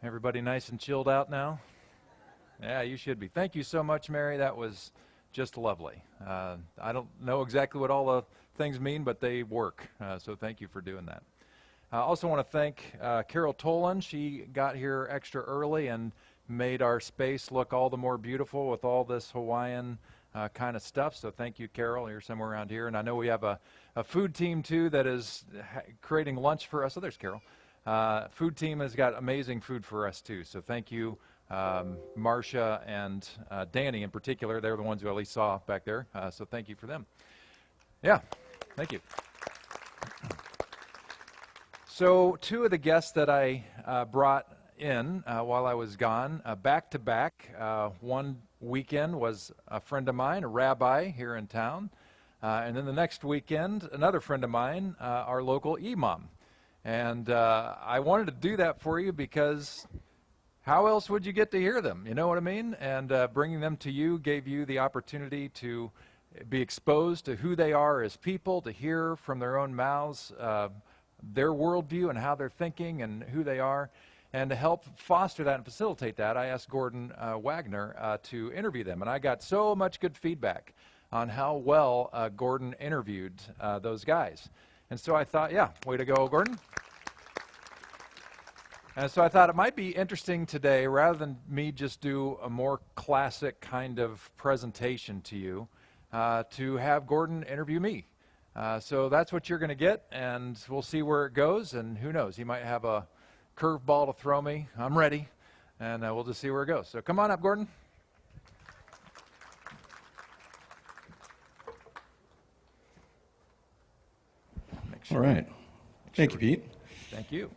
Everybody nice and chilled out now? Yeah, you should be. Thank you so much, Mary. That was just lovely. I don't know exactly what all the things mean, but they work. So thank you for doing that. I also want to thank Carol Tolan. She got here extra early and made our space look all the more beautiful with all this Hawaiian kind of stuff. So thank you, Carol. You're somewhere around here. And I know we have a food team, too, that is creating lunch for us. Oh, there's Carol. Food team has got amazing food for us, too. So thank you, Marcia and Danny in particular. They're the ones who I at least saw back there. So thank you for them. Yeah, thank you. So two of the guests that I brought in while I was gone, back to back. One weekend was a friend of mine, a rabbi here in town. And then the next weekend, another friend of mine, our local imam. And I wanted to do that for you because how else would you get to hear them? You know what I mean? And bringing them to you gave you the opportunity to be exposed to who they are as people, to hear from their own mouths their worldview and how they're thinking and who they are. And to help foster that and facilitate that, I asked Gordon Wagner to interview them. And I got so much good feedback on how well Gordon interviewed those guys. And so I thought, yeah, way to go, Gordon. And so I thought it might be interesting today, rather than me just do a more classic kind of presentation to you, to have Gordon interview me. So that's what you're going to get, and we'll see where it goes. And who knows, he might have a curveball to throw me. I'm ready, and we'll just see where it goes. So come on up, Gordon. All right. Thank you, Pete. Thank you.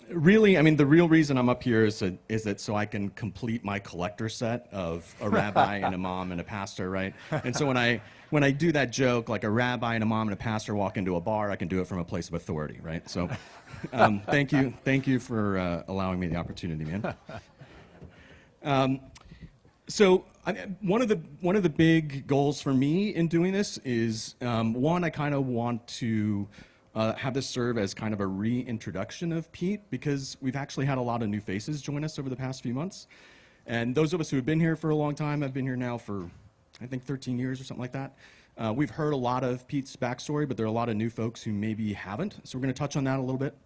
Really, I mean, the real reason I'm up here is that so I can complete my collector set of a rabbi, an imam, and a pastor, right? And so when I do that joke, like a rabbi, an imam, and a pastor walk into a bar, I can do it from a place of authority, right? So thank you for allowing me the opportunity, man. So one of the big goals for me in doing this is, one, I kind of want to have this serve as kind of a reintroduction of Pete, because we've actually had a lot of new faces join us over the past few months. And those of us who have been here for a long time, I've been here now for, I think, 13 years or something like that. We've heard a lot of Pete's backstory, but there are a lot of new folks who maybe haven't. So we're going to touch on that a little bit.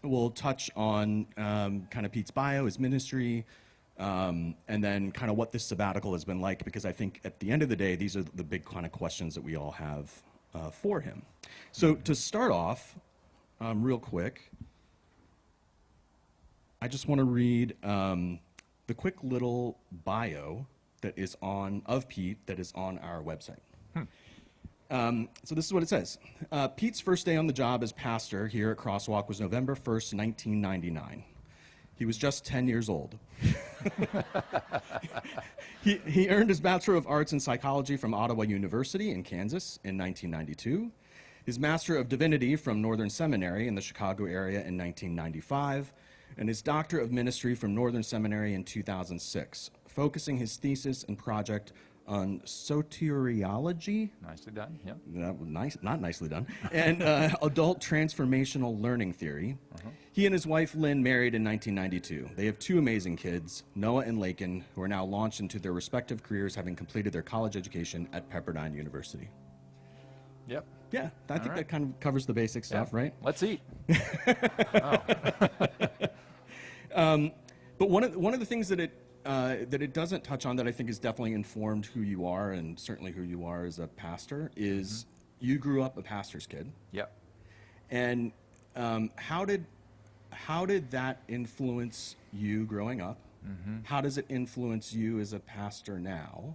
We'll touch on kind of Pete's bio, his ministry, and then kind of what this sabbatical has been like, because I think at the end of the day, these are the big kind of questions that we all have for him. So to start off, real quick, I just want to read the quick little bio that is of Pete that is on our website. So this is what it says. Pete's first day on the job as pastor here at Crosswalk was November 1st, 1999. He was just 10 years old. He earned his Bachelor of Arts in Psychology from Ottawa University in Kansas in 1992, his Master of Divinity from Northern Seminary in the Chicago area in 1995, and his Doctor of Ministry from Northern Seminary in 2006, focusing his thesis and project on soteriology. Nicely done, yeah. That was nice, not nicely done. And adult transformational learning theory. He and his wife Lynn married in 1992. They have two amazing kids, Noah and Laken, who are now launched into their respective careers, having completed their college education at Pepperdine University. Yep. Yeah, I think that kind of covers the basic stuff, right? Let's eat. But one of the things that it doesn't touch on that I think has definitely informed who you are, and certainly who you are as a pastor, is you grew up a pastor's kid. Yep. And how did that influence you growing up? How does it influence you as a pastor now?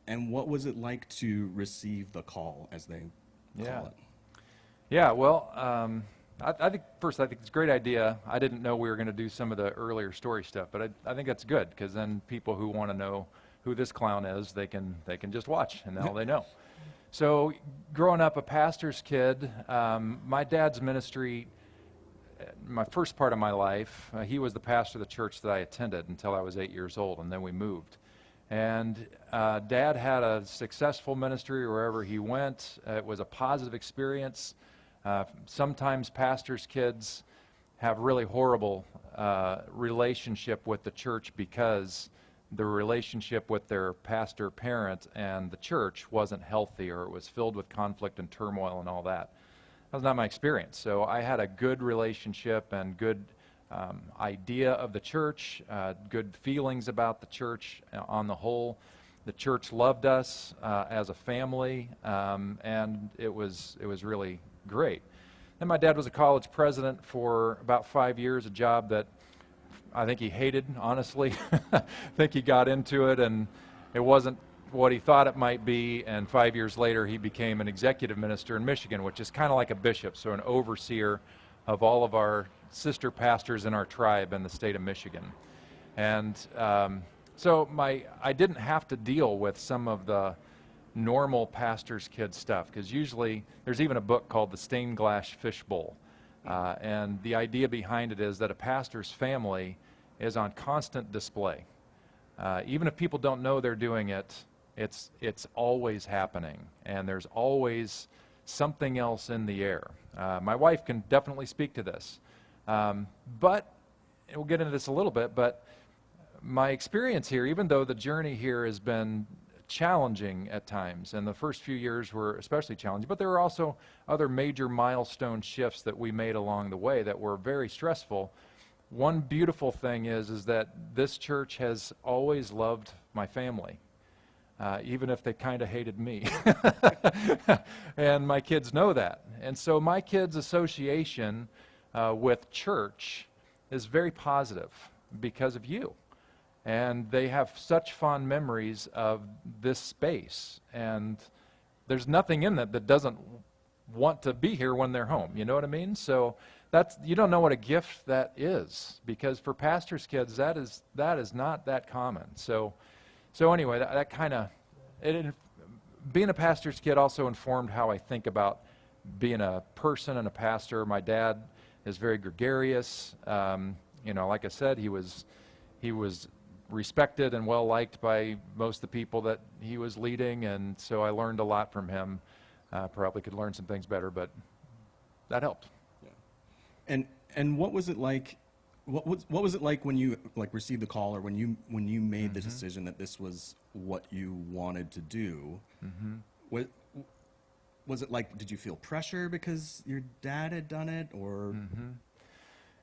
And what was it like to receive the call, as they call it? Yeah, well, I think it's a great idea. I didn't know we were going to do some of the earlier story stuff, but I think that's good, because then people who want to know who this clown is, they can just watch, and now they know. So growing up a pastor's kid, my dad's ministry, my first part of my life, he was the pastor of the church that I attended until I was 8 years old, and then we moved. And Dad had a successful ministry wherever he went. It was a positive experience. Sometimes pastors' kids have really horrible relationship with the church because the relationship with their pastor parent and the church wasn't healthy, or it was filled with conflict and turmoil and all that. That was not my experience. So I had a good relationship and good idea of the church, good feelings about the church on the whole. The church loved us as a family, and it was really great. Then my dad was a college president for about 5 years, a job that I think he hated, honestly. I think he got into it and it wasn't what he thought it might be, and 5 years later he became an executive minister in Michigan, which is kind of like a bishop, so an overseer of all of our sister pastors in our tribe in the state of Michigan. And so I didn't have to deal with some of the normal pastor's kid stuff, because usually there's even a book called The Stained Glass Fishbowl. And the idea behind it is that a pastor's family is on constant display. Even if people don't know they're doing it, it's always happening, and there's always something else in the air. My wife can definitely speak to this. But we'll get into this a little bit, but my experience here, even though the journey here has been challenging at times, and the first few years were especially challenging, but there were also other major milestone shifts that we made along the way that were very stressful. One beautiful thing is that this church has always loved my family, even if they kind of hated me. And my kids know that. And so my kids' association with church is very positive because of you. And they have such fond memories of this space. And there's nothing in that doesn't want to be here when they're home. You know what I mean? So you don't know what a gift that is, because for pastors' kids, that is not that common. So anyway, that kind of, being a pastor's kid also informed how I think about being a person and a pastor. My dad is very gregarious. Like I said, he was respected and well liked by most of the people that he was leading, and so I learned a lot from him. Probably could learn some things better, but that helped. Yeah. And what was it like? What was it like when you received the call, or when you made the decision that this was what you wanted to do? What was it like? Did you feel pressure because your dad had done it, or?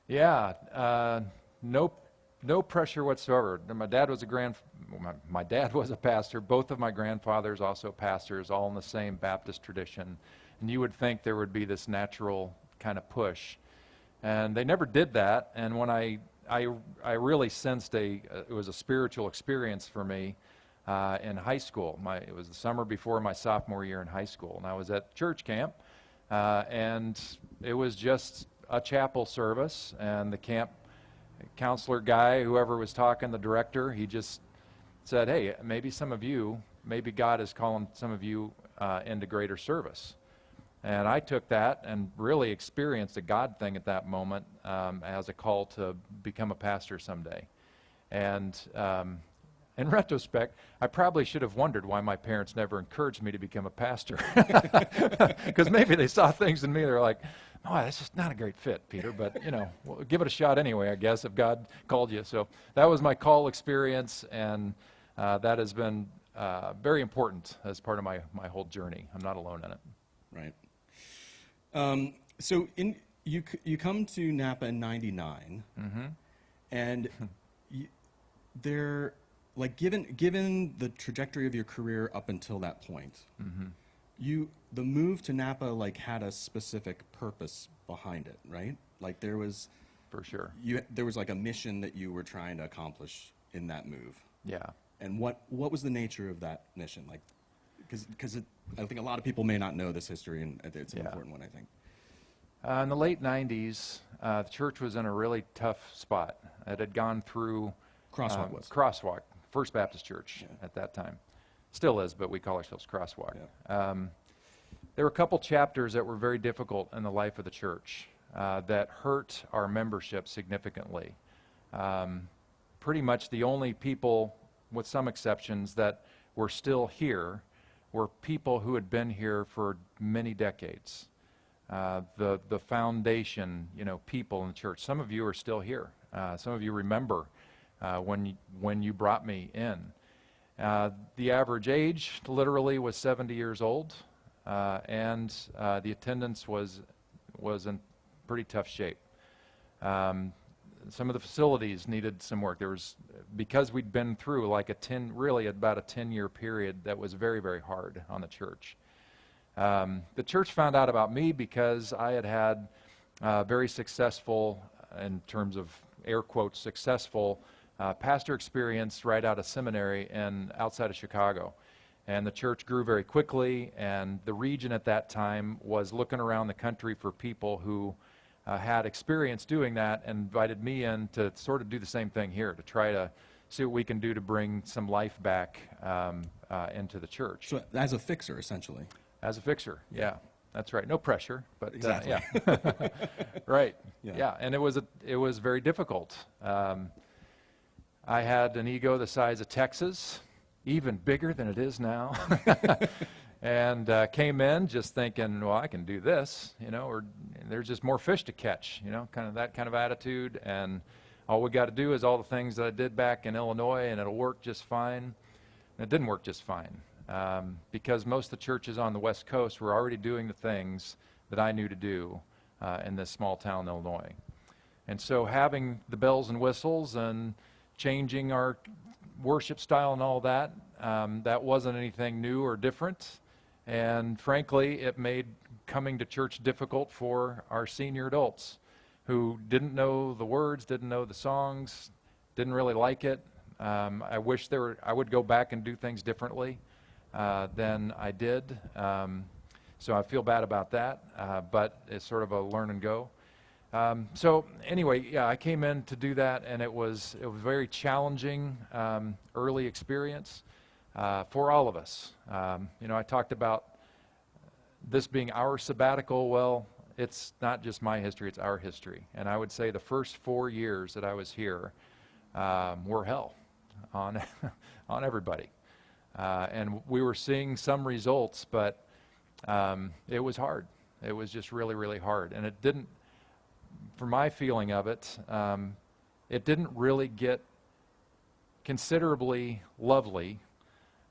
Yeah, no pressure whatsoever. My dad was my dad was a pastor. Both of my grandfathers also pastors, all in the same Baptist tradition. And you would think there would be this natural kind of push. And they never did that. And when I really sensed it was a spiritual experience for me in high school. It was the summer before my sophomore year in high school, and I was at church camp, and it was just a chapel service, and the camp counselor guy, whoever was talking, the director, he just said, hey, maybe God is calling some of you into greater service. And I took that and really experienced a God thing at that moment as a call to become a pastor someday. And in retrospect, I probably should have wondered why my parents never encouraged me to become a pastor. Because maybe they saw things in me, they're like, oh, that's just not a great fit, Peter, but, we'll give it a shot anyway, I guess, if God called you. So that was my call experience, and that has been very important as part of my whole journey. I'm not alone in it. Right. So you come to Napa in '99, and given the trajectory of your career up until that point, the move to Napa had a specific purpose behind it, right? There was, for sure, there was a mission that you were trying to accomplish in that move. Yeah. And what was the nature of that mission? Because I think a lot of people may not know this history, and it's an important one, I think. In the late 90s, the church was in a really tough spot. It had gone through Crosswalk, First Baptist Church at that time. Still is, but we call ourselves Crosswalk. Yeah. There were a couple chapters that were very difficult in the life of the church that hurt our membership significantly. Pretty much the only people, with some exceptions, that were still here were people who had been here for many decades. the foundation, people in the church. Some of you are still here. Some of you remember when you brought me in. The average age literally was 70 years old, and the attendance was in pretty tough shape. Some of the facilities needed some work. Because we'd been through like about a 10-year period that was very, very hard on the church. The church found out about me because I had very successful, in terms of air quotes, successful pastor experience right out of seminary and outside of Chicago. And the church grew very quickly, and the region at that time was looking around the country for people who had experience doing that, and invited me in to sort of do the same thing here, to try to see what we can do to bring some life back into the church. So as a fixer, essentially. As a fixer, yeah. That's right. No pressure, but exactly. Yeah. Right. Yeah. Yeah, and it was very difficult. I had an ego the size of Texas, even bigger than it is now. And came in just thinking, well, I can do this, or there's just more fish to catch, kind of that kind of attitude. And all we got to do is all the things that I did back in Illinois, and it'll work just fine. And it didn't work just fine, because most of the churches on the West Coast were already doing the things that I knew to do in this small town, Illinois. And so having the bells and whistles and changing our worship style and all that, that wasn't anything new or different. And frankly, it made coming to church difficult for our senior adults who didn't know the words, didn't know the songs, didn't really like it. I wish I would go back and do things differently than I did. So I feel bad about that, but it's sort of a learn and go. So anyway, yeah, I came in to do that, and it was a very challenging early experience for all of us. I talked about this being our sabbatical. Well, it's not just my history, it's our history. And I would say the first 4 years that I was here were hell on on everybody. And we were seeing some results, but it was hard. It was just really, really hard. And it didn't, for my feeling of it, it didn't really get considerably lovely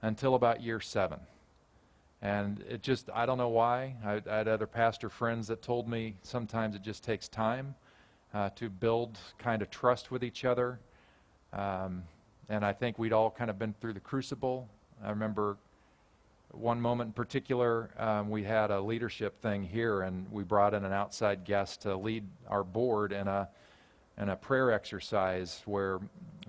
until about year 7. And it just, I don't know why. I had other pastor friends that told me sometimes it just takes time to build kind of trust with each other. And I think we'd all kind of been through the crucible. I remember one moment in particular, we had a leadership thing here, and we brought in an outside guest to lead our board in a prayer exercise where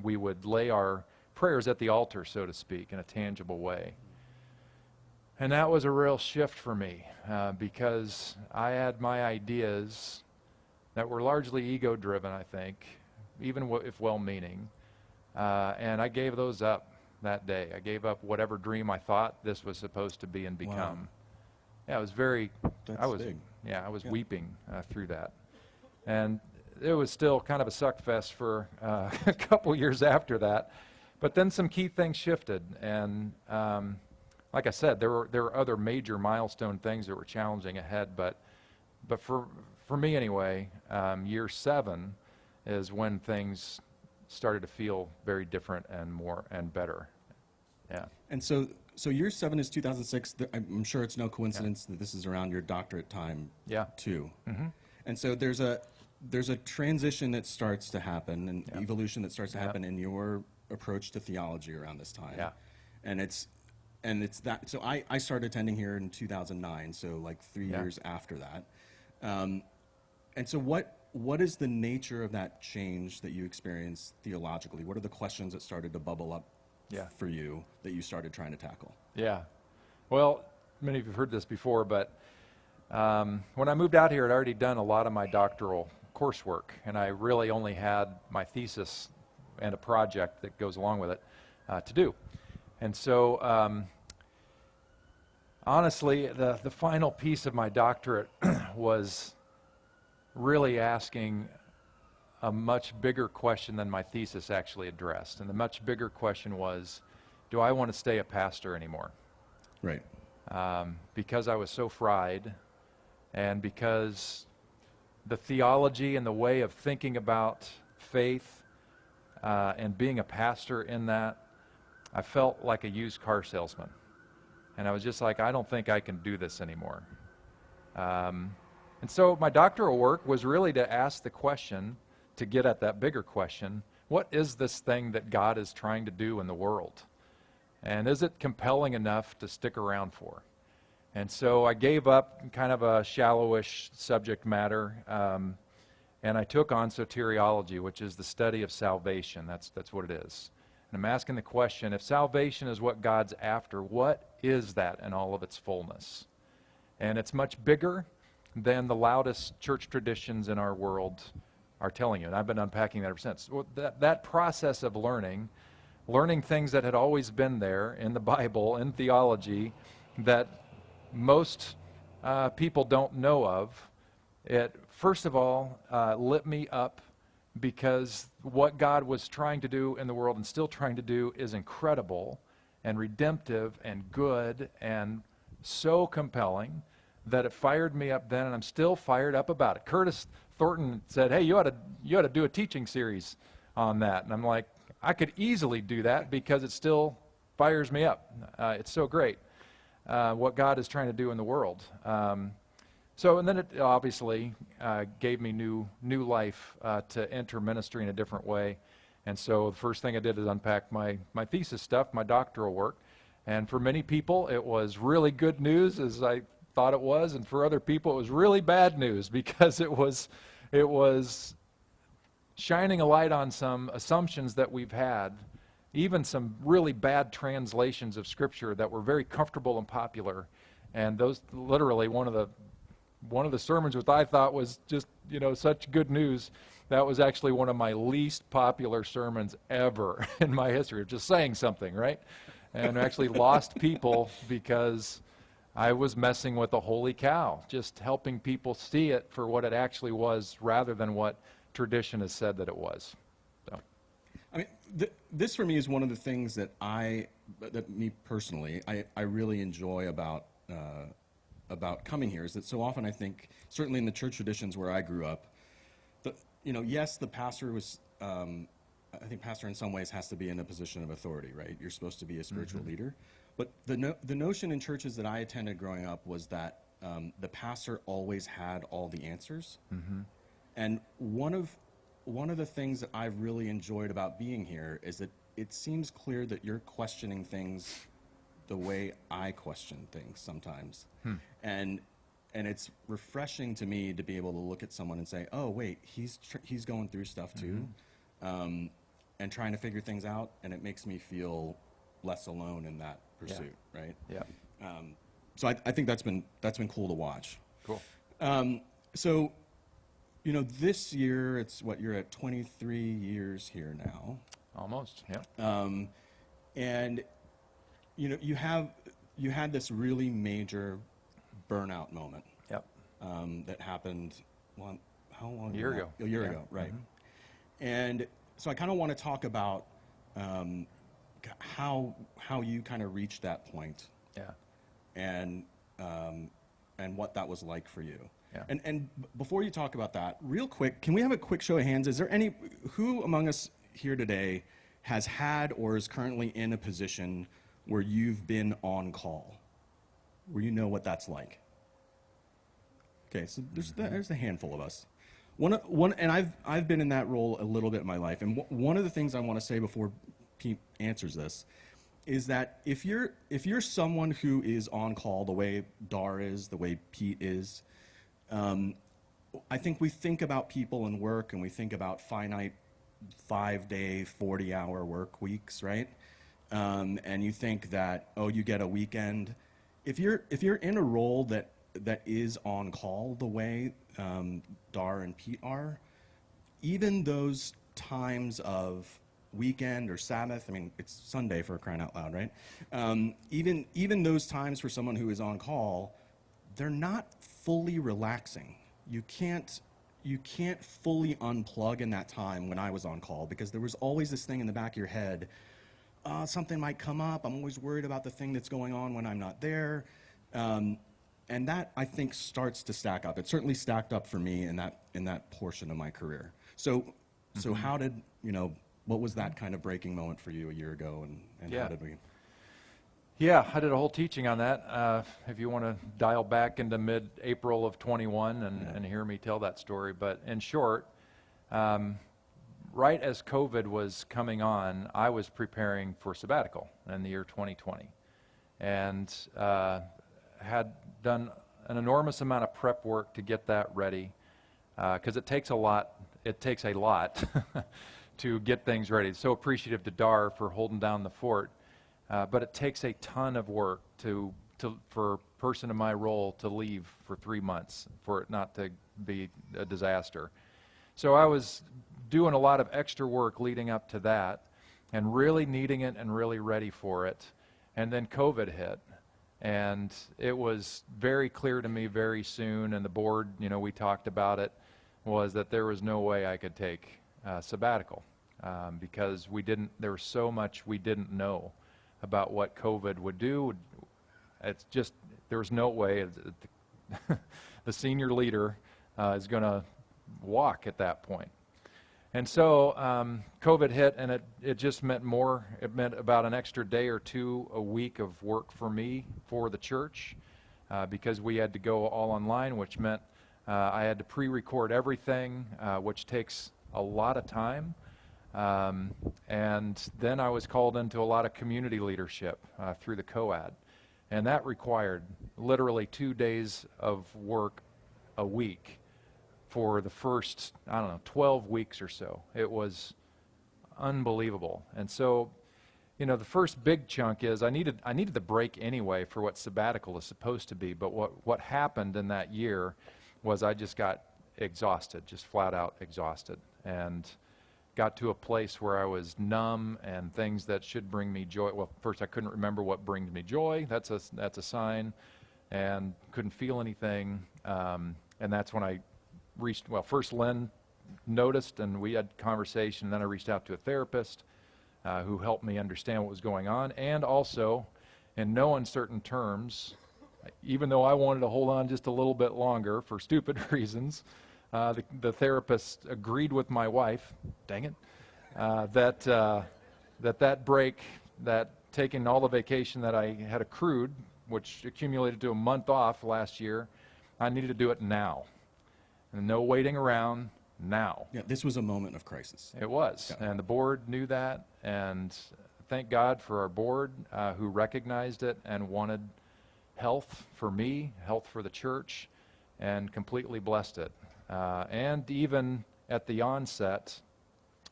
we would lay our prayers at the altar, so to speak, in a tangible way. And that was a real shift for me, because I had my ideas that were largely ego-driven, I think, even if well-meaning, and I gave those up that day. I gave up whatever dream I thought this was supposed to be and become. Wow. Yeah, it was very, That's I was big. weeping through that. And it was still kind of a suck fest for a couple years after that. But then some key things shifted, and like I said, there were other major milestone things that were challenging ahead, but for me anyway, year 7 is when things started to feel very different and more and better. Yeah. And so year 7 is 2006. I'm sure it's no coincidence that this is around your doctorate time, too. Mm-hmm. And so there's a transition that starts to happen, and evolution that starts to happen in your approach to theology around this time. Yeah. And it's that. So I started attending here in 2009. So like 3 years after that. And so what is the nature of that change that you experienced theologically? What are the questions that started to bubble up for you that you started trying to tackle? Yeah. Well, many of you have heard this before, but when I moved out here, I'd already done a lot of my doctoral coursework, and I really only had my thesis and a project that goes along with it to do. And so honestly, the final piece of my doctorate was really asking a much bigger question than my thesis actually addressed. And the much bigger question was, do I want to stay a pastor anymore? Right. Because I was so fried And because the theology and the way of thinking about faith and being a pastor in that, I felt like a used car salesman. And I was just like, I don't think I can do this anymore. And so my doctoral work was really to ask the question, to get at that bigger question, what is this thing that God is trying to do in the world? And is it compelling enough to stick around for? And so I gave up kind of a shallowish subject matter, and I took on soteriology, which is the study of salvation. That's what it is. And I'm asking the question, if salvation is what God's after, what is that in all of its fullness? And it's much bigger than the loudest church traditions in our world are telling you. And I've been unpacking that ever since. Well, that process of learning things that had always been there in the Bible, in theology, that most people don't know of, it, first of all, lit me up because what God was trying to do in the world and still trying to do is incredible and redemptive and good and so compelling that it fired me up then, and I'm still fired up about it. Curtis Thornton said, hey, you ought to do a teaching series on that. And I'm like, I could easily do that because it still fires me up. It's so great what God is trying to do in the world. And then it obviously gave me new life to enter ministry in a different way. And so the first thing I did is unpack my thesis stuff, my doctoral work. And for many people, it was really good news, as I thought it was, and for other people, it was really bad news because it was shining a light on some assumptions that we've had, even some really bad translations of Scripture that were very comfortable and popular. And those, literally, one of the sermons which I thought was just, such good news, that was actually one of my least popular sermons ever in my history of just saying something, right? And actually lost people because I was messing with a holy cow, just helping people see it for what it actually was rather than what tradition has said that it was. So, I mean, this for me is one of the things that me personally, I really enjoy about coming here, is that so often I think, certainly in the church traditions where I grew up, yes, the pastor was, I think pastor in some ways has to be in a position of authority, right? You're supposed to be a spiritual leader. But the notion in churches that I attended growing up was that the pastor always had all the answers. And one of the things that I've really enjoyed about being here is that it seems clear that you're questioning things the way I question things sometimes. And it's refreshing to me to be able to look at someone and say, oh, wait, he's going through stuff too, and trying to figure things out, and it makes me feel less alone in that pursuit, right? Yeah. So I think that's been cool to watch. Cool. So, this year, it's what, you're at 23 years here now. Almost, yeah. And, you had this really major burnout moment. Yep. That happened, how long? A year ago. A year ago, right. And so I kind of want to talk about how you kind of reached that point. Yeah. And what that was like for you. Yeah. And before you talk about that, real quick, can we have a quick show of hands? Is there who among us here today has had or is currently in a position where you've been on call, where you know what that's like? Okay, so there's a handful of us. And I've been in that role a little bit in my life. And one of the things I want to say before Pete answers this is that if you're someone who is on call the way Dar is, the way Pete is, I think we think about people and work, and we think about finite 5-day, 40-hour work weeks, right? And you think that, oh, you get a weekend. If you're in a role that is on call the way Dar and Pete are, even those times of weekend or Sabbath, I mean, it's Sunday for crying out loud, right? Even those times for someone who is on call, they're not fully relaxing. You can't fully unplug in that time when I was on call, because there was always this thing in the back of your head, something might come up, I'm always worried about the thing that's going on when I'm not there. and that, I think, starts to stack up. It certainly stacked up for me in that portion of my career. So how did, what was that kind of breaking moment for you a year ago, and Yeah. how did we? Yeah, I did a whole teaching on that. If you want to dial back into mid-April of 21 and hear me tell that story. But in short, right as COVID was coming on, I was preparing for sabbatical in the year 2020, and had done an enormous amount of prep work to get that ready, because it takes a lot. It takes a lot to get things ready. So appreciative to Dar for holding down the fort, but it takes a ton of work for a person in my role to leave for 3 months, for it not to be a disaster. So I was doing a lot of extra work leading up to that, and really needing it and really ready for it. And then COVID hit, and it was very clear to me very soon, and the board, we talked about it, was that there was no way I could take sabbatical, because there was so much we didn't know about what COVID would do. It's just, there was no way the senior leader is going to walk at that point. And so COVID hit, and it just meant more. It meant about an extra day or two a week of work for me, for the church, because we had to go all online, which meant I had to pre-record everything, which takes a lot of time. And then I was called into a lot of community leadership through the COAD. And that required literally 2 days of work a week for the first, 12 weeks or so. It was unbelievable. And so, the first big chunk is I needed the break anyway for what sabbatical is supposed to be. But what happened in that year was I just got exhausted, just flat out exhausted, and got to a place where I was numb, and things that should bring me joy. Well, first I couldn't remember what brings me joy. That's a sign, and couldn't feel anything. And that's when I first Len noticed, and we had conversation, and then I reached out to a therapist who helped me understand what was going on, and also, in no uncertain terms, even though I wanted to hold on just a little bit longer for stupid reasons, the therapist agreed with my wife, dang it, that break, that taking all the vacation that I had accrued, which accumulated to a month off last year, I needed to do it now. And no waiting around, now. Yeah, this was a moment of crisis. It was, Yeah. and the board knew that, and thank God for our board who recognized it and wanted health for me, health for the church, and completely blessed it. And even at the onset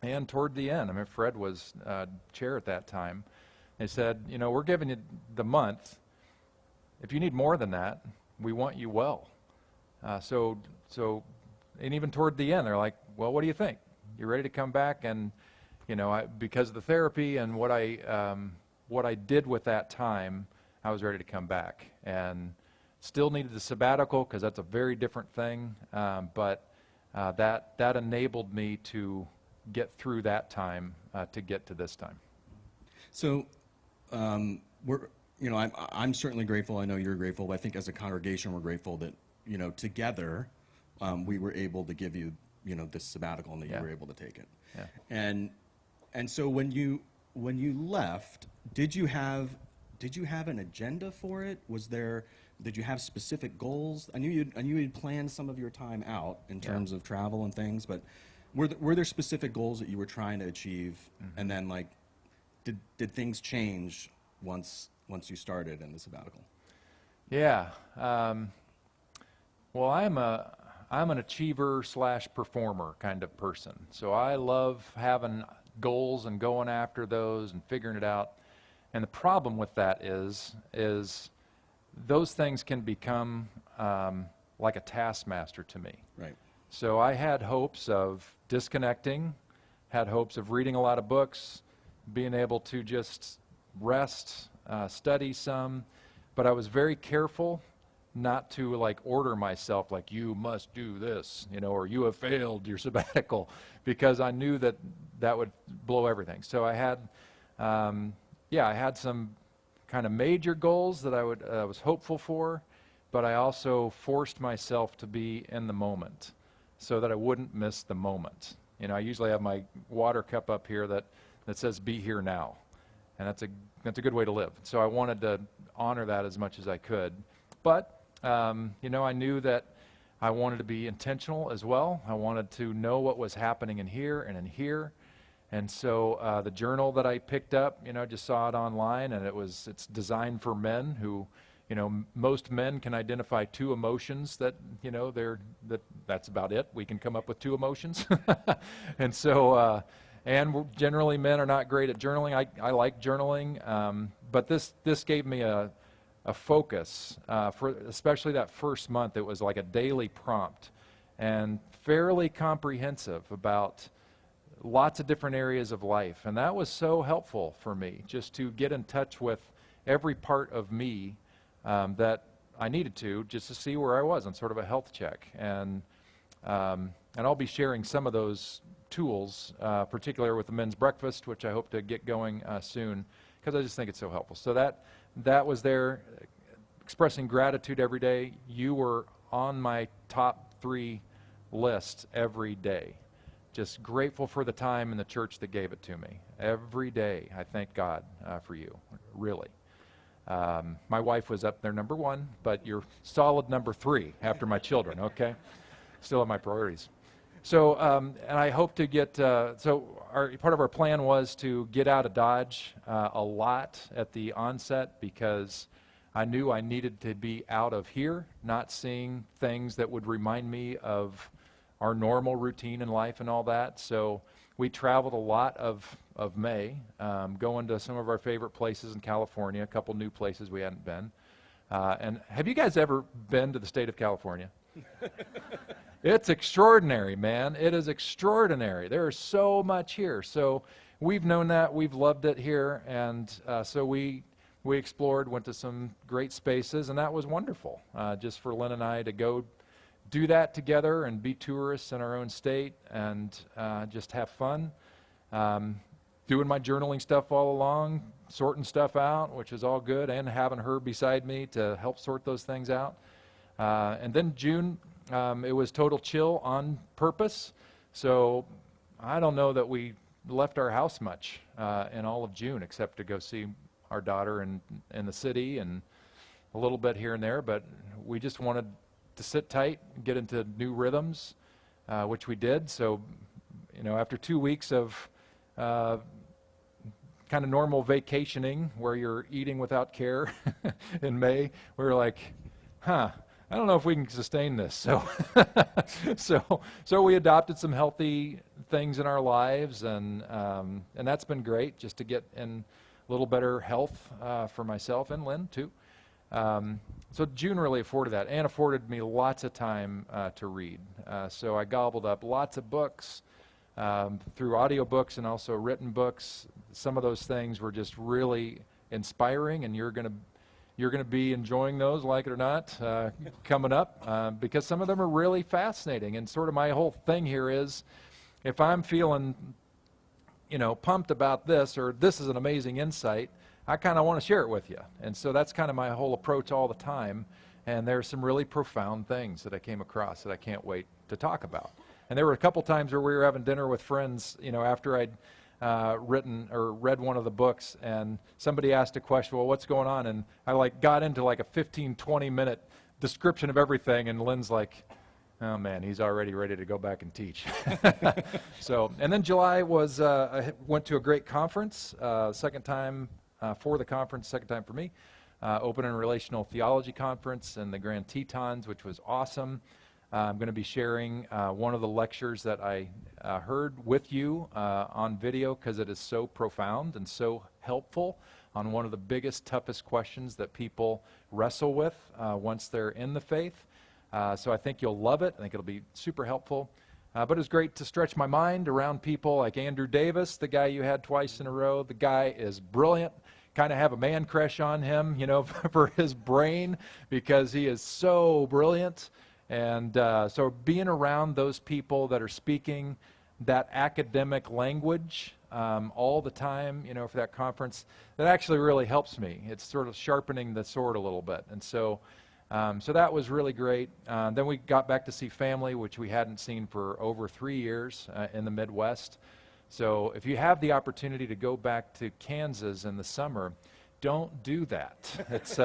and toward the end, Fred was chair at that time, they said, we're giving you the month. If you need more than that, we want you well. So, and even toward the end, they're like, well, what do you think? You ready to come back? And, because of the therapy and what I did with that time, I was ready to come back. And still needed the sabbatical, because that's a very different thing. But that enabled me to get through that time to get to this time. So, I'm certainly grateful. I know you're grateful. But I think as a congregation, we're grateful that together we were able to give you this sabbatical, and that you were able to take it. Yeah. And so when you left, did you have an agenda for it? Did you have specific goals? I knew you'd planned some of your time out in terms of travel and things, but were there specific goals that you were trying to achieve? Mm-hmm. And then did things change once you started in the sabbatical? Yeah. Well, I'm an achiever/performer kind of person. So I love having goals and going after those and figuring it out. And the problem with that is those things can become like a taskmaster to me. Right. So I had hopes of disconnecting, had hopes of reading a lot of books, being able to just rest, study some, but I was very careful not to order myself you must do this, or you have failed your sabbatical, because I knew that would blow everything. So I had, I had some kind of major goals that I was hopeful for, but I also forced myself to be in the moment so that I wouldn't miss the moment. You know, I usually have my water cup up here that says "Be here now," and that's a good way to live. So I wanted to honor that as much as I could. But you know, I knew that I wanted to be intentional as well. I wanted to know what was happening in here and in here. And so the journal that I picked up, you know, just saw it online, and it's designed for men who, you know, most men can identify 2 emotions that, you know, that's about it. We can come up with 2 emotions. And so, generally men are not great at journaling. I like journaling, but this gave me a focus for especially that first month. It was like a daily prompt and fairly comprehensive about lots of different areas of life. And that was so helpful for me, just to get in touch with every part of me that I needed to, just to see where I was on sort of a health check. And I'll be sharing some of those tools, particularly with the men's breakfast, which I hope to get going soon, because I just think it's so helpful. So that was there, expressing gratitude every day. You were on my top 3 list every day. Just grateful for the time in the church that gave it to me. Every day, I thank God for you, really. My wife was up there number 1, but you're solid number 3 after my children, okay? Still have my priorities. So, and I hope to get, part of our plan was to get out of Dodge a lot at the onset, because I knew I needed to be out of here, not seeing things that would remind me of our normal routine in life and all that. So we traveled a lot of May, going to some of our favorite places in California, a couple new places we hadn't been. And have you guys ever been to the state of California? It's extraordinary, man. It is extraordinary. There is so much here. So we've known that. We've loved it here. And so we explored, went to some great spaces, and that was wonderful, just for Lynn and I to go do that together and be tourists in our own state and just have fun. Doing my journaling stuff all along, sorting stuff out, which is all good, and having her beside me to help sort those things out. And then June, it was total chill on purpose. So I don't know that we left our house much in all of June, except to go see our daughter in the city and a little bit here and there. But we just wanted to sit tight, get into new rhythms, which we did. So, you know, after 2 weeks of kind of normal vacationing where you're eating without care in May, we were like, I don't know if we can sustain this. So we adopted some healthy things in our lives, and that's been great, just to get in a little better health for myself and Lynn too. So June really afforded that, and afforded me lots of time to read. So I gobbled up lots of books through audiobooks and also written books. Some of those things were just really inspiring, and you're going to be enjoying those, like it or not, coming up, because some of them are really fascinating. And sort of my whole thing here is, if I'm feeling, you know, pumped about this, or this is an amazing insight, I kind of want to share it with you. And so that's kind of my whole approach all the time. And there are some really profound things that I came across that I can't wait to talk about. And there were a couple times where we were having dinner with friends, you know, after I'd written or read one of the books, and somebody asked a question, well, what's going on? And I got into like a 15-20 minute description of everything, and Lynn's like, oh man, he's already ready to go back and teach. So, and then July was, I went to a great conference, second time for the conference, second time for me, Open and Relational Theology Conference in the Grand Tetons, which was awesome. I'm going to be sharing one of the lectures that I heard with you on video, because it is so profound and so helpful on one of the biggest, toughest questions that people wrestle with once they're in the faith. So I think you'll love it. I think it'll be super helpful. But it was great to stretch my mind around people like Andrew Davis, the guy you had twice in a row. The guy is brilliant. Kind of have a man crush on him, you know, for his brain, because he is so brilliant. And so being around those people that are speaking that academic language all the time, you know, for that conference, that actually really helps me. It's sort of sharpening the sword a little bit. And so So that was really great. Then we got back to see family, which we hadn't seen for over 3 years in the Midwest. So if you have the opportunity to go back to Kansas in the summer, don't do that. It's,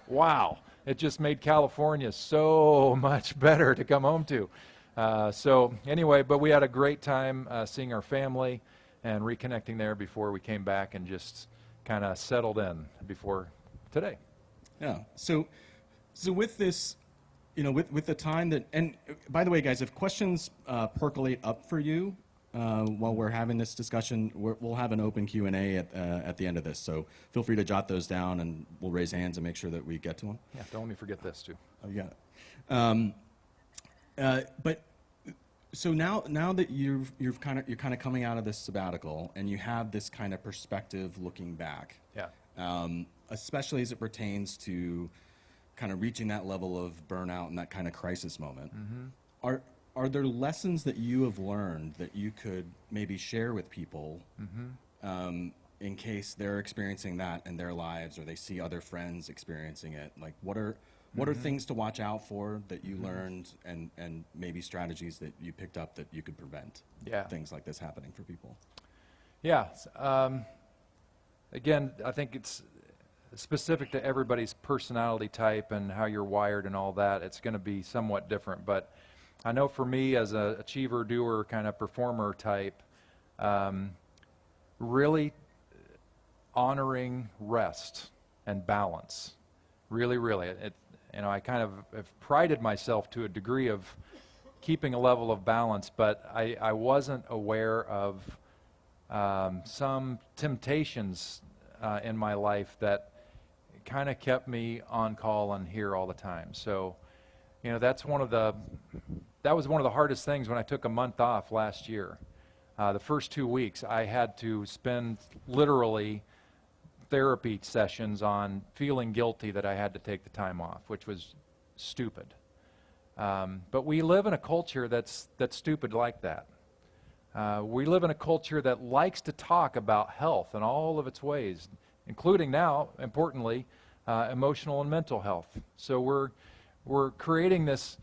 wow. It just made California so much better to come home to. So anyway, but we had a great time seeing our family and reconnecting there before we came back and just kind of settled in before today. Yeah. So with this, with the time that, and by the way, guys, if questions percolate up for you while we're having this discussion, we'll have an open Q&A at the end of this. So feel free to jot those down, and we'll raise hands and make sure that we get to them. Yeah, don't let me forget this too. Oh, you got it. But so now that you're kind of coming out of this sabbatical, and you have this kind of perspective looking back. Yeah. Especially as it pertains to kind of reaching that level of burnout and that kind of crisis moment. Mm-hmm. Are there lessons that you have learned that you could maybe share with people in case they're experiencing that in their lives, or they see other friends experiencing it? Like, what are things to watch out for that you learned, and maybe strategies that you picked up that you could prevent things like this happening for people? Yeah. Again, I think it's specific to everybody's personality type and how you're wired and all that. It's going to be somewhat different. But I know for me, as an achiever, doer, kind of performer type, really honoring rest and balance. Really, really. I kind of have prided myself to a degree of keeping a level of balance, but I wasn't aware of some temptations in my life that kind of kept me on call and here all the time. So, that was one of the hardest things when I took a month off last year. The first 2 weeks, I had to spend literally therapy sessions on feeling guilty that I had to take the time off, which was stupid. But we live in a culture that's stupid like that. We live in a culture that likes to talk about health in all of its ways, including now, importantly, emotional and mental health. So we're creating this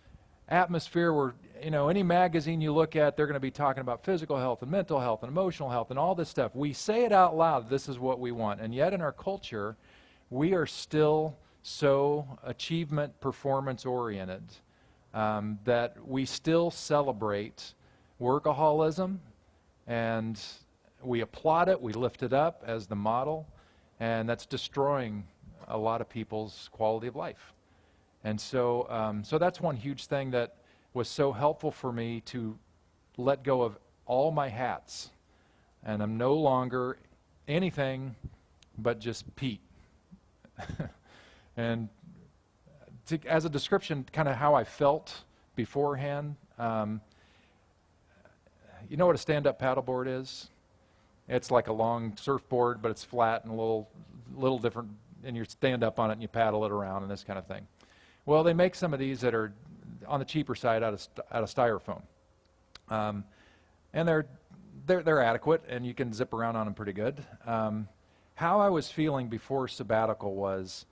atmosphere where, any magazine you look at, they're going to be talking about physical health and mental health and emotional health and all this stuff. We say it out loud, this is what we want. And yet in our culture, we are still so achievement, performance oriented that we still celebrate workaholism, and we applaud it, we lift it up as the model, and that's destroying a lot of people's quality of life. And so that's one huge thing that was so helpful for me, to let go of all my hats. And I'm no longer anything but just Pete. And as a description, kind of how I felt beforehand, you know what a stand-up paddleboard is? It's like a long surfboard, but it's flat and a little different, and you stand up on it and you paddle it around and this kind of thing. Well, they make some of these that are on the cheaper side out of styrofoam, and they're adequate, and you can zip around on them pretty good. How I was feeling before sabbatical was,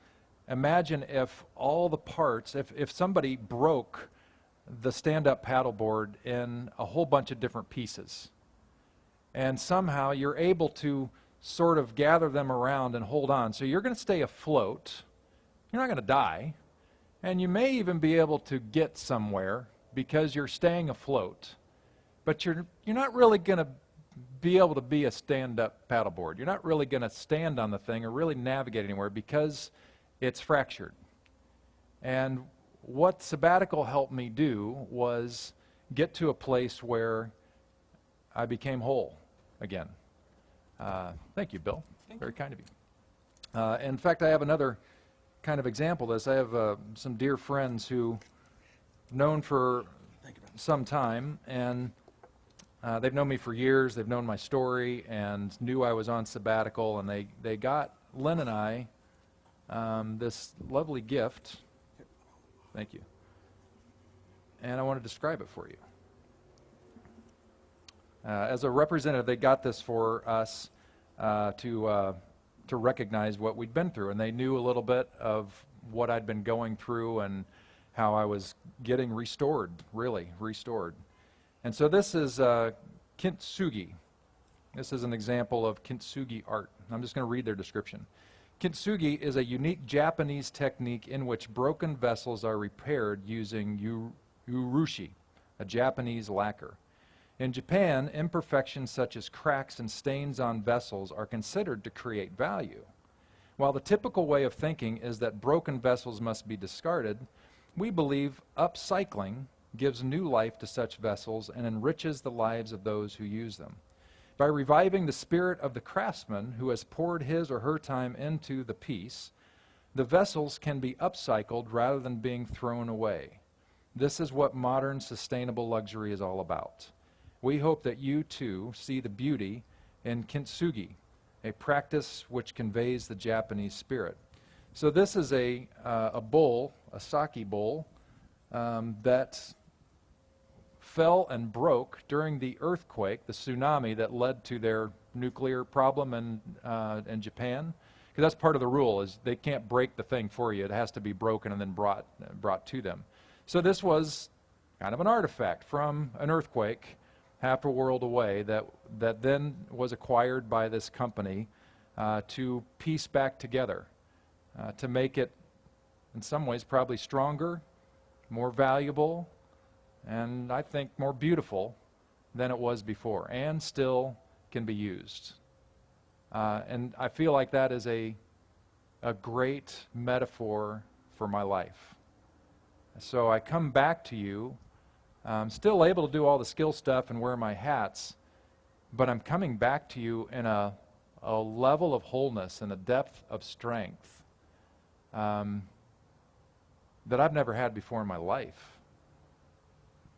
imagine if all the parts, if somebody broke the stand-up paddleboard in a whole bunch of different pieces, and somehow you're able to sort of gather them around and hold on. So you're going to stay afloat. You're not going to die. And you may even be able to get somewhere because you're staying afloat. But you're not really going to be able to be a stand-up paddleboard. You're not really going to stand on the thing or really navigate anywhere because it's fractured. And what sabbatical helped me do was get to a place where I became whole again. Thank you, Bill. Very kind of you. In fact, I have another kind of example of this. I have some dear friends who known for some time, and they've known me for years. They've known my story and knew I was on sabbatical, and they got Lynn and I this lovely gift. Thank you. And I want to describe it for you. As a representative, they got this for us to recognize what we'd been through, and they knew a little bit of what I'd been going through and how I was getting restored, really restored. And so this is Kintsugi. This is an example of Kintsugi art. I'm just going to read their description. Kintsugi is a unique Japanese technique in which broken vessels are repaired using urushi, a Japanese lacquer. In Japan, imperfections such as cracks and stains on vessels are considered to create value. While the typical way of thinking is that broken vessels must be discarded, we believe upcycling gives new life to such vessels and enriches the lives of those who use them. By reviving the spirit of the craftsman who has poured his or her time into the piece, the vessels can be upcycled rather than being thrown away. This is what modern sustainable luxury is all about. We hope that you too see the beauty in Kintsugi, a practice which conveys the Japanese spirit. So this is a bowl, a sake bowl, that fell and broke during the earthquake, the tsunami that led to their nuclear problem in Japan. Because that's part of the rule, is they can't break the thing for you. It has to be broken and then brought to them. So this was kind of an artifact from an earthquake half a world away that then was acquired by this company to piece back together, to make it, in some ways, probably stronger, more valuable, and I think more beautiful than it was before, and still can be used. And I feel like that is a great metaphor for my life. So I come back to you, still able to do all the skill stuff and wear my hats, but I'm coming back to you in a level of wholeness and a depth of strength that I've never had before in my life.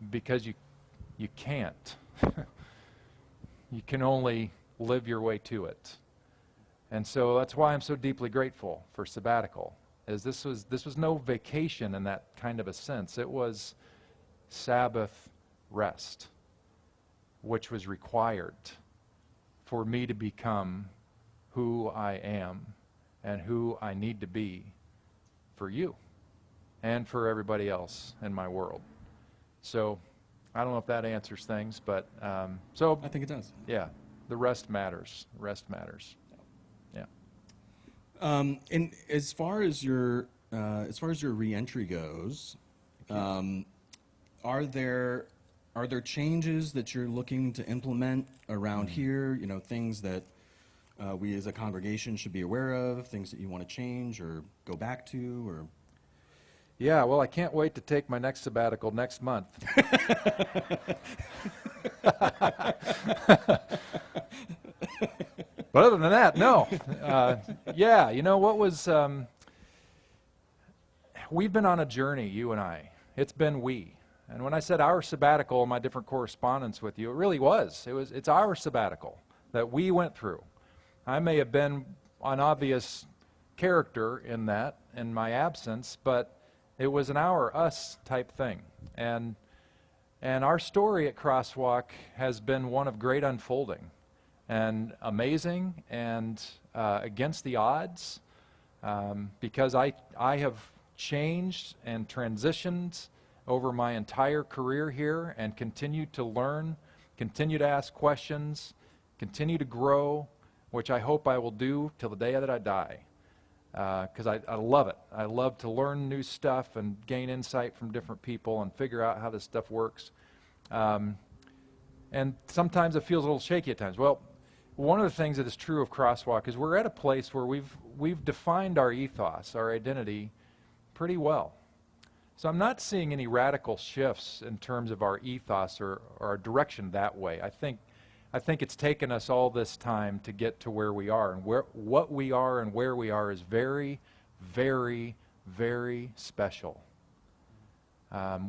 Because you can't. You can only live your way to it. And so that's why I'm so deeply grateful for sabbatical. Is this was no vacation in that kind of a sense. It was Sabbath rest, which was required for me to become who I am and who I need to be for you and for everybody else in my world. So I don't know if that answers things, but so I think it does. Yeah, the rest matters. Rest matters. Yeah. And as far as your reentry goes, are there changes that you're looking to implement around here? You know, things that we as a congregation should be aware of, things that you want to change or go back to, or. Yeah, well, I can't wait to take my next sabbatical next month. But other than that, no. Yeah, you know what was... we've been on a journey, you and I. It's been we. And when I said our sabbatical in my different correspondence with you, it really was. It's our sabbatical that we went through. I may have been an obvious character in that, in my absence, but it was an us type thing. And our story at Crosswalk has been one of great unfolding and amazing and against the odds, because I have changed and transitioned over my entire career here and continue to learn, continue to ask questions, continue to grow, which I hope I will do till the day that I die. Because I love it. I love to learn new stuff and gain insight from different people and figure out how this stuff works. And sometimes it feels a little shaky at times. Well, one of the things that is true of Crosswalk is we're at a place where we've defined our ethos, our identity, pretty well. So I'm not seeing any radical shifts in terms of our ethos or our direction that way. I think it's taken us all this time to get to where we are, and what we are and where we are is very, very, very special.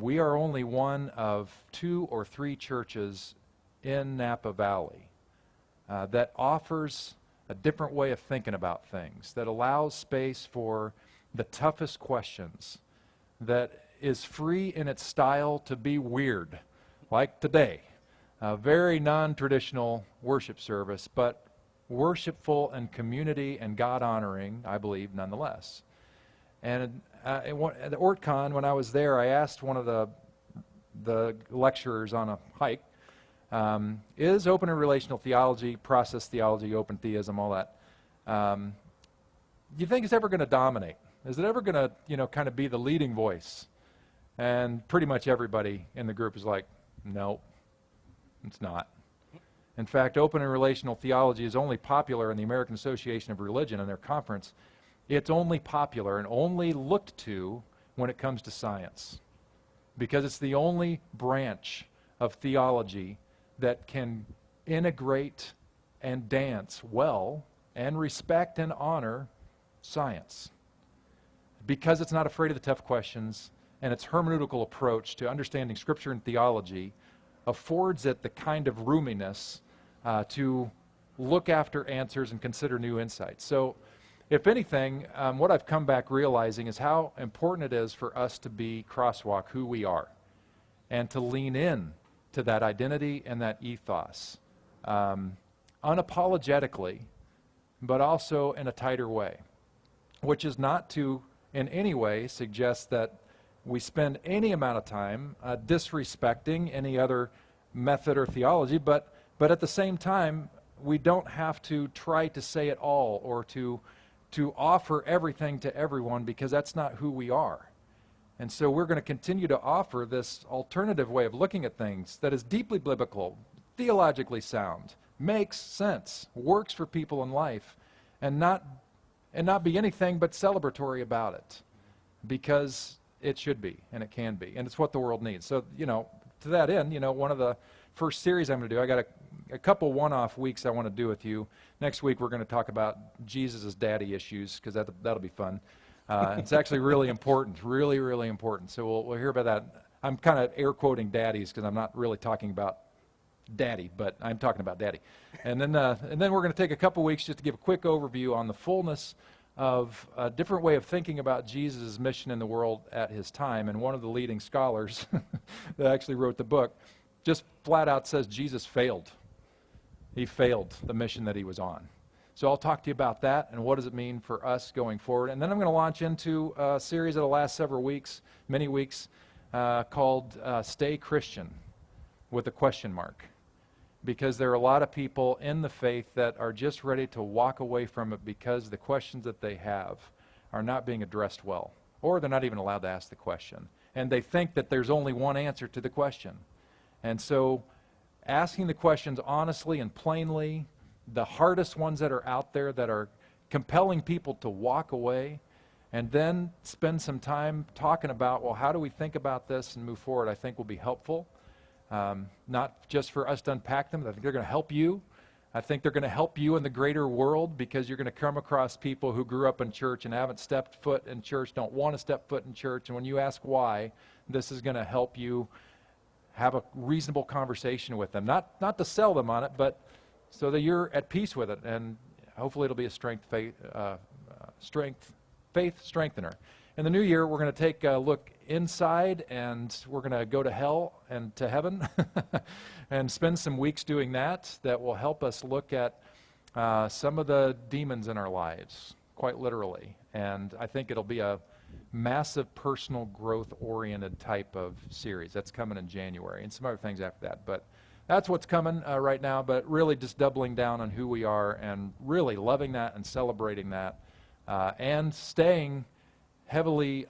We are only one of 2 or 3 churches in Napa Valley that offers a different way of thinking about things, that allows space for the toughest questions, that is free in its style to be weird, like today. A very non-traditional worship service, but worshipful and community and God-honoring, I believe, nonetheless. And at the OrtCon, when I was there, I asked one of the lecturers on a hike, is open and relational theology, process theology, open theism, all that, do you think it's ever going to dominate? Is it ever going to, kind of be the leading voice? And pretty much everybody in the group is like, no, it's not. In fact, open and relational theology is only popular in the American Association of Religion and their conference. It's only popular and only looked to when it comes to science, because it's the only branch of theology that can integrate and dance well and respect and honor science, because it's not afraid of the tough questions, and its hermeneutical approach to understanding Scripture and theology affords it the kind of roominess to look after answers and consider new insights. So, if anything, what I've come back realizing is how important it is for us to be crosswalk who we are and to lean in to that identity and that ethos unapologetically, but also in a tighter way, which is not to in any way suggest that we spend any amount of time disrespecting any other method or theology, but at the same time, we don't have to try to say it all or to offer everything to everyone, because that's not who we are. And so we're going to continue to offer this alternative way of looking at things that is deeply biblical, theologically sound, makes sense, works for people in life, and not be anything but celebratory about it, because it should be, and it can be, and it's what the world needs. So, to that end, one of the first series I'm going to do, I got a couple one-off weeks I want to do with you. Next week we're going to talk about Jesus' daddy issues, because that'll be fun. It's actually really important, really, really important. So we'll hear about that. I'm kind of air quoting daddies because I'm not really talking about daddy, but I'm talking about daddy. And then we're going to take a couple weeks just to give a quick overview on the fullness of a different way of thinking about Jesus' mission in the world at his time. And one of the leading scholars that actually wrote the book just flat out says Jesus failed. He failed the mission that he was on. So I'll talk to you about that and what does it mean for us going forward. And then I'm going to launch into a series of the last several weeks, many weeks, called Stay Christian, with a question mark. Because there are a lot of people in the faith that are just ready to walk away from it because the questions that they have are not being addressed well, or they're not even allowed to ask the question. And they think that there's only one answer to the question. And so asking the questions honestly and plainly, the hardest ones that are out there that are compelling people to walk away, and then spend some time talking about, well, how do we think about this and move forward, I think will be helpful. Not just for us to unpack them. I think they're going to help you. I think they're going to help you in the greater world, because you're going to come across people who grew up in church and haven't stepped foot in church, don't want to step foot in church, and when you ask why, this is going to help you have a reasonable conversation with them. Not to sell them on it, but so that you're at peace with it, and hopefully it'll be a faith strengthener. In the new year, we're going to take a look inside, and we're going to go to hell and to heaven and spend some weeks doing that. That will help us look at some of the demons in our lives, quite literally. And I think it'll be a massive personal growth-oriented type of series. That's coming in January, and some other things after that. But that's what's coming right now, but really just doubling down on who we are and really loving that and celebrating that and staying heavily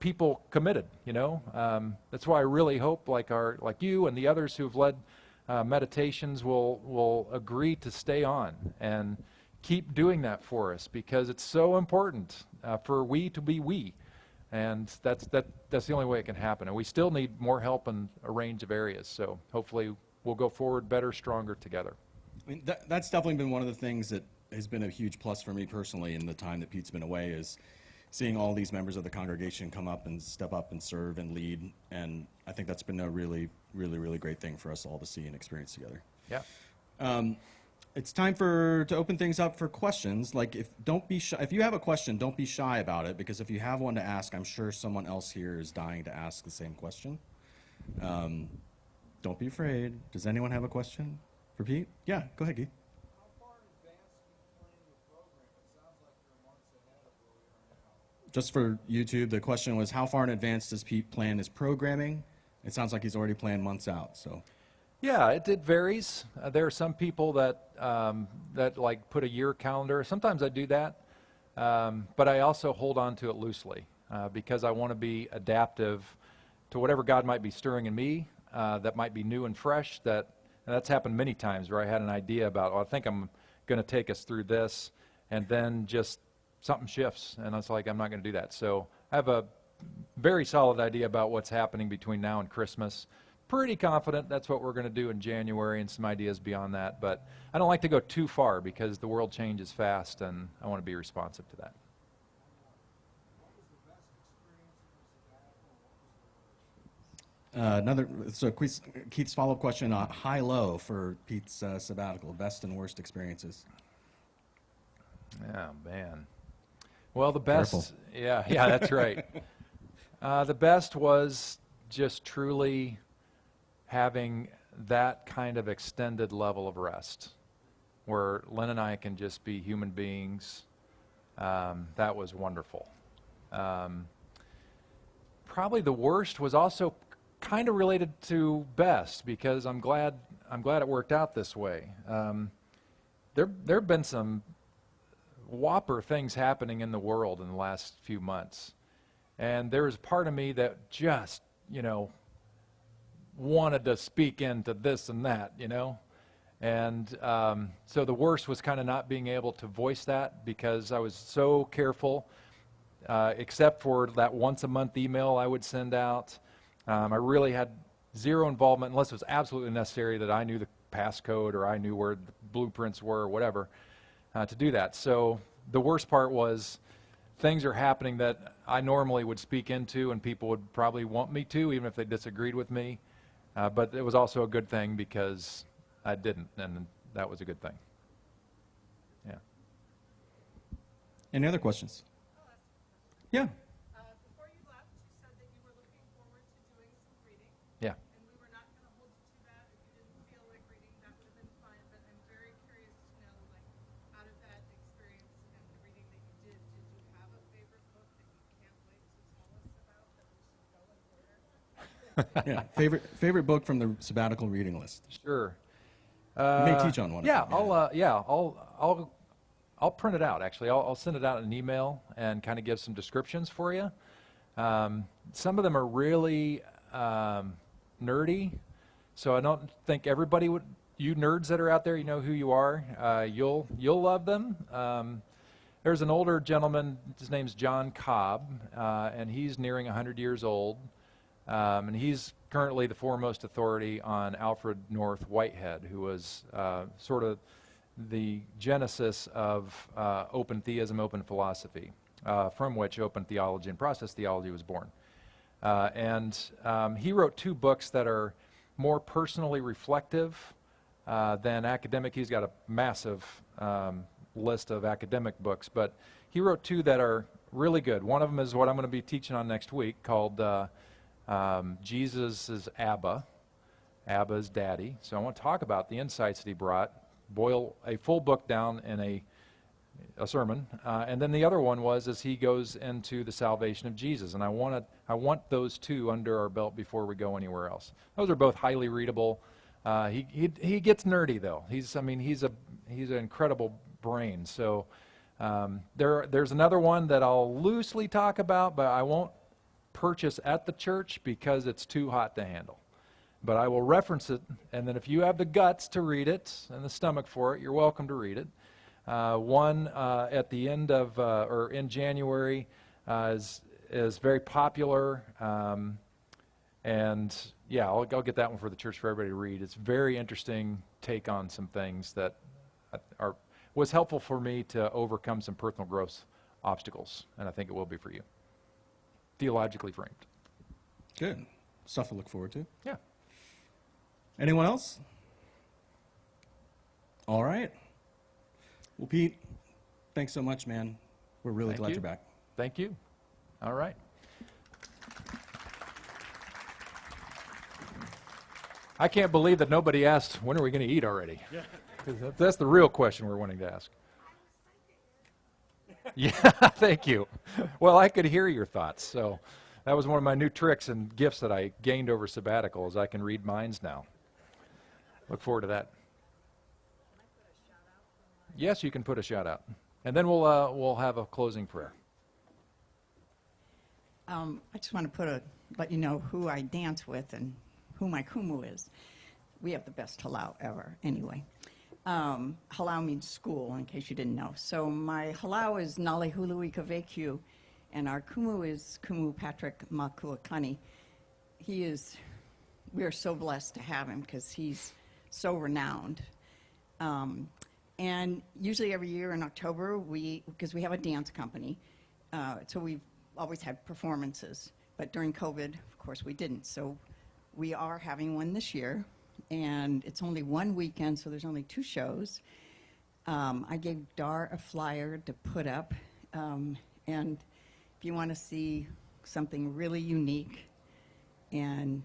people committed, That's why I really hope like you and the others who've led meditations will agree to stay on and keep doing that for us, because it's so important for we to be we. And that's the only way it can happen. And we still need more help in a range of areas. So hopefully we'll go forward better, stronger together. I mean, that's definitely been one of the things that has been a huge plus for me personally in the time that Pete's been away, is seeing all these members of the congregation come up and step up and serve and lead. And I think that's been a really, really, really great thing for us all to see and experience together. Yeah. It's time to open things up for questions. Like, don't be shy. If you have a question, don't be shy about it, because if you have one to ask, I'm sure someone else here is dying to ask the same question. Don't be afraid. Does anyone have a question for Pete? Yeah, go ahead, Guy. How far in advance do you plan your program? It sounds like you're months ahead of where we are now. just for YouTube, the question was, how far in advance does Pete plan his programming? It sounds like he's already planned months out. So, Yeah, it varies. There are some people that like put a year calendar. Sometimes I do that, but I also hold on to it loosely because I want to be adaptive to whatever God might be stirring in me that might be new and fresh. And that's happened many times where I had an idea about, I think I'm going to take us through this, and then just something shifts, and it's like, I'm not going to do that. So I have a very solid idea about what's happening between now and Christmas. Pretty confident that's what we're going to do in January, and some ideas beyond that. But I don't like to go too far because the world changes fast, and I want to be responsive to that. Keith's follow-up question, high-low for Pete's sabbatical, best and worst experiences. Oh, man. Well, the best, Careful. yeah, that's right. The best was just truly having that kind of extended level of rest where Lynn and I can just be human beings. That was wonderful. Probably the worst was also kind of related to best because I'm glad it worked out this way. There have been some whopper things happening in the world in the last few months. And there was a part of me that just, wanted to speak into this and that, And so the worst was kind of not being able to voice that because I was so careful, except for that once-a-month email I would send out. I really had zero involvement unless it was absolutely necessary that I knew the passcode or I knew where the blueprints were or whatever. To do that. So the worst part was things are happening that I normally would speak into and people would probably want me to, even if they disagreed with me. But it was also a good thing because I didn't, and that was a good thing. Yeah. Any other questions? Yeah. Before you left, you said that you were looking forward to doing some reading. Yeah. And we were not going to hold you to that. If you didn't feel like reading, that would have been fine. But I'm very curious to know, out of that experience and the reading that you did you have a favorite book that you can't wait to tell us about that we should go and order? Yeah. Favorite book from the sabbatical reading list. Sure. You may teach on one. Yeah, of them. I'll print it out. Actually, I'll send it out in an email and kind of give some descriptions for you. Some of them are really nerdy, so I don't think everybody would. You nerds that are out there, you know who you are. You'll love them. There's an older gentleman. His name's John Cobb, and he's nearing 100 years old. And he's currently the foremost authority on Alfred North Whitehead, who was sort of the genesis of open theism, open philosophy, from which open theology and process theology was born. And he wrote two books that are more personally reflective than academic. He's got a massive list of academic books, but he wrote two that are really good. One of them is what I'm going to be teaching on next week, called Jesus is Abba. Abba's daddy. So I want to talk about the insights that he brought, boil a full book down in a sermon. And then the other one was as he goes into the salvation of Jesus. And I want those two under our belt before we go anywhere else. Those are both highly readable. He gets nerdy though. He's an incredible brain. So there's another one that I'll loosely talk about, but I won't purchase at the church because it's too hot to handle. But I will reference it, and then if you have the guts to read it and the stomach for it, you're welcome to read it. One at the end of, or in January, is very popular, and yeah, I'll get that one for the church for everybody to read. It's a very interesting take on some things that was helpful for me to overcome some personal growth obstacles, and I think it will be for you. Theologically framed. Good. Stuff to look forward to. Yeah. Anyone else? All right. Well, Pete, thanks so much, man. We're really glad you're back. Thank you. All right. I can't believe that nobody asked, when are we going to eat already? Yeah. That's the real question we're wanting to ask. Yeah, thank you. Well, I could hear your thoughts, so that was one of my new tricks and gifts that I gained over sabbatical is I can read minds now. Look forward to that. Yes, you can put a shout out. And then we'll have a closing prayer. I just want to let you know who I dance with and who my kumu is. We have the best halau ever, anyway. Halau means school, in case you didn't know. So my halau is Nale Hului Kavekyu, and our kumu is Kumu Patrick Makuakani. We are so blessed to have him because he's so renowned. And usually every year in October, because we have a dance company, so we've always had performances. But during COVID, of course, we didn't. So we are having one this year, and it's only one weekend, so there's only 2 shows. I gave Dar a flyer to put up, and if you want to see something really unique, and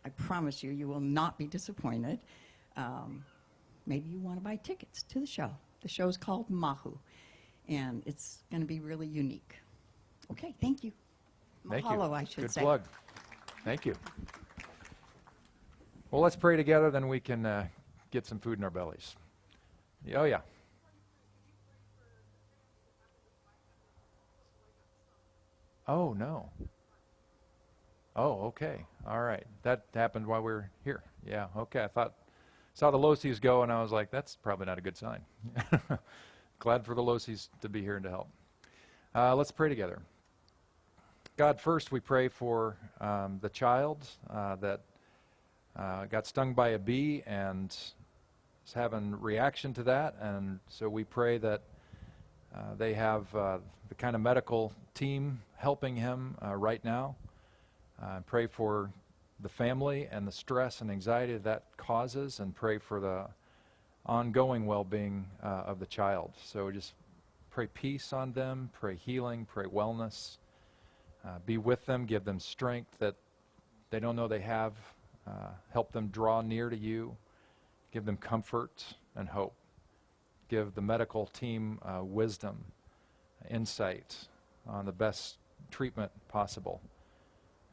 I promise you, you will not be disappointed, maybe you want to buy tickets to the show. The show is called Mahu, and it's going to be really unique. Okay, thank you. Thank Mahalo, you. I should Good say. plug. Thank you. Well, let's pray together, then we can get some food in our bellies. Oh, yeah. Oh, no. Oh, okay. All right. That happened while we were here. Yeah, okay. Saw the Losies go, and I was like, that's probably not a good sign. Glad for the Losies to be here and to help. Let's pray together. God, first we pray for the child that got stung by a bee and is having reaction to that, and so we pray that they have the kind of medical team helping him right now. Pray for the family and the stress and anxiety that causes, and pray for the ongoing well-being of the child. So just pray peace on them, pray healing, pray wellness. Be with them, give them strength that they don't know they have. Help them draw near to you. Give them comfort and hope. Give the medical team wisdom, insight on the best treatment possible.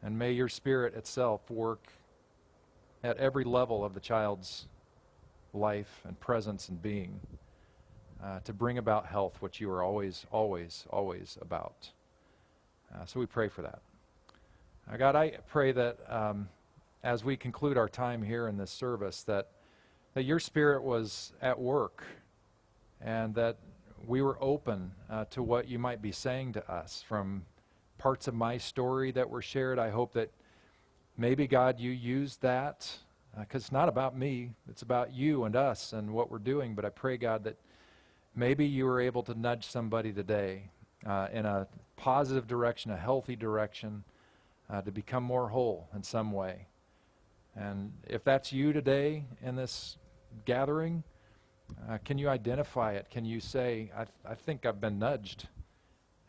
And may your Spirit itself work at every level of the child's life and presence and being to bring about health, which you are always, always, always about. So we pray for that. God, I pray that as we conclude our time here in this service, that your Spirit was at work and that we were open to what you might be saying to us from parts of my story that were shared. I hope that maybe, God, you used that, because it's not about me, it's about you and us and what we're doing. But I pray, God, that maybe you were able to nudge somebody today in a positive direction, a healthy direction, to become more whole in some way. And if that's you today in this gathering, can you identify it? Can you say, I think I've been nudged?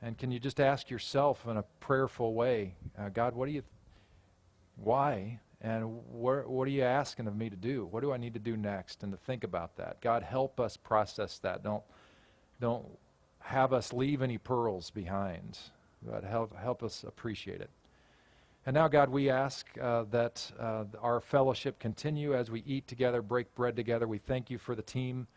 And can you just ask yourself in a prayerful way, God, why? And what are you asking of me to do? What do I need to do next? And to think about that. God, help us process that. Don't have us leave any pearls behind. But help us appreciate it. And now, God, we ask that our fellowship continue as we eat together, break bread together. We thank you for the team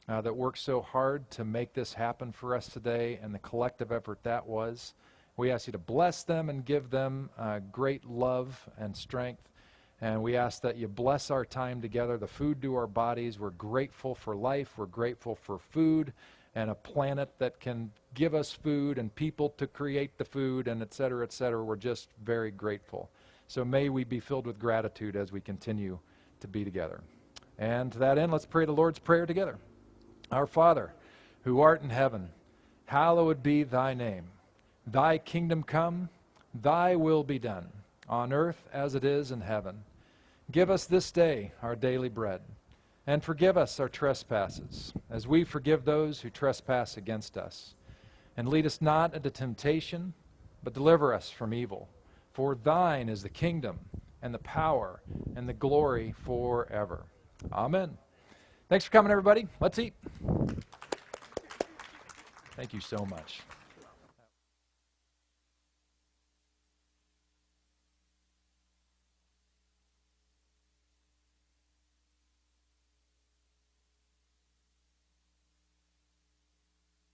that worked so hard to make this happen for us today and the collective effort that was. We ask you to bless them and give them great love and strength. And we ask that you bless our time together, the food to our bodies. We're grateful for life. We're grateful for food and a planet that can give us food and people to create the food, and et cetera, et cetera. We're just very grateful. So may we be filled with gratitude as we continue to be together. And to that end, let's pray the Lord's Prayer together. Our Father, who art in heaven, hallowed be thy name. Thy kingdom come, thy will be done, on earth as it is in heaven. Give us this day our daily bread, and forgive us our trespasses, as we forgive those who trespass against us. And lead us not into temptation, but deliver us from evil. For thine is the kingdom, and the power, and the glory forever. Amen. Thanks for coming, everybody. Let's eat. Thank you so much.